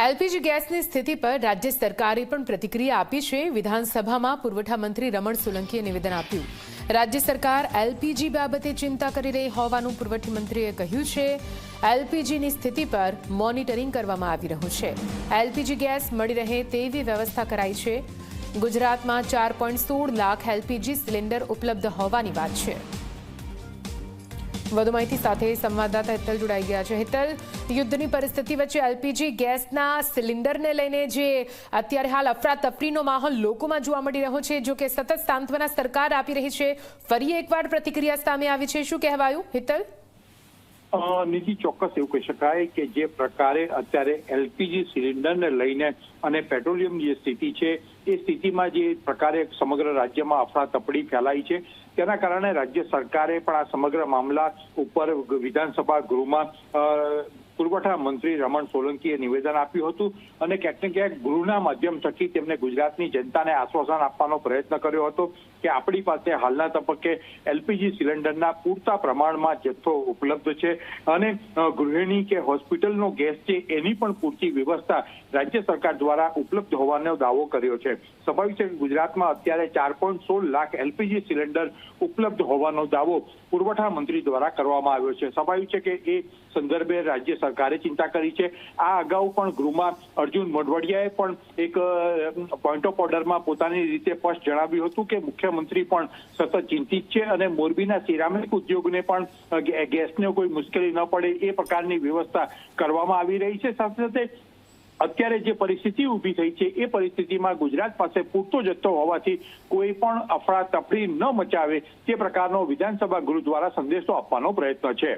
LPG ગેસની સ્થિતિ પર રાજ્ય સરકારે પણ પ્રતિક્રિયા આપી છે। વિધાનસભામાં પુરવઠા મંત્રી રમણ સોલંકીએ નિવેદન આપ્યું। રાજ્ય સરકાર એલપીજી બાબતે ચિંતા કરી રહી હોવાનું પુરવઠા મંત્રીએ કહ્યું છે। એલપીજીની સ્થિતિ પર મોનિટરિંગ કરવામાં આવી રહ્યું છે। એલપીજી ગેસ મળી રહે તેવી વ્યવસ્થા કરાઈ છે। ગુજરાતમાં 4.16 લાખ એલપીજી સિલિન્ડર ઉપલબ્ધ હોવાની વાત છે। વધુ માહિતી સાથે સંવાદદાતા હેતલ જોડાઈ ગયા છે। હેતલ, યુદ્ધની પરિસ્થિતિ વચ્ચે એલપીજી ગેસના સિલિન્ડરને લઈને જે અત્યારે હાલ અફરાતફરીનો માહોલ લોકોમાં જોવા મળી રહ્યો છે, જો કે સતત સાંત્વના સરકાર આપી રહી છે, ફરી એકવાર પ્રતિક્રિયા સામે આવી છે, શું કહેવાયું હેતલ? નિધિ, ચોક્કસ એવું કહી શકાય કે જે પ્રકારે અત્યારે એલપીજી સિલિન્ડરને લઈને અને પેટ્રોલિયમની જે સ્થિતિ છે એ સ્થિતિમાં જે પ્રકારે સમગ્ર રાજ્યમાં અફરાતફરી ફેલાઈ છે તેના કારણે રાજ્ય સરકારે પણ આ સમગ્ર મામલા ઉપર વિધાનસભા ગૃહમાં પુરવઠા મંત્રી રમણ સોલંકીએ નિવેદન આપ્યું હતું અને ક્યાંક ને ક્યાંક ગૃહના માધ્યમ થકી તેમને ગુજરાતની જનતાને આશ્વાસન આપવાનો પ્રયત્ન કર્યો હતો કે આપણી પાસે હાલના તબક્કે એલપીજી સિલિન્ડરના પૂરતા પ્રમાણમાં જથ્થો ઉપલબ્ધ છે અને ગૃહિણી કે હોસ્પિટલનો ગેસ છે એની પણ પૂરતી વ્યવસ્થા રાજ્ય સરકાર દ્વારા ઉપલબ્ધ હોવાનો દાવો કર્યો છે। સ્વાભાવિક છે કે ગુજરાતમાં અત્યારે 4.16 લાખ એલપીજી સિલિન્ડર ઉપલબ્ધ હોવાનો દાવો પુરવઠા મંત્રી દ્વારા કરવામાં આવ્યો છે। સ્વાભાવિક છે કે એ સંદર્ભે રાજ્ય સરકારે ચિંતા કરી છે। આ અગાઉ પણ ગૃહમાં અર્જુન મોઢવાડિયાએ પણ એક પોઈન્ટ ઓફ ઓર્ડરમાં પોતાની રીતે સ્પષ્ટ જણાવ્યું હતું કે મુખ્યમંત્રી પણ સતત ચિંતિત છે અને મોરબીના સિરામિક ઉદ્યોગને પણ ગેસને કોઈ મુશ્કેલી ન પડે એ પ્રકારની વ્યવસ્થા કરવામાં આવી રહી છે। સાથે સાથે અત્યારે જે પરિસ્થિતિ ઊભી થઈ છે એ પરિસ્થિતિમાં ગુજરાત પાસે પૂરતો જથ્થો હોવાથી કોઈ પણ અફરાતફરી ન મચાવે તે પ્રકારનો વિધાનસભા ગૃહ દ્વારા સંદેશો આપવાનો પ્રયત્ન છે।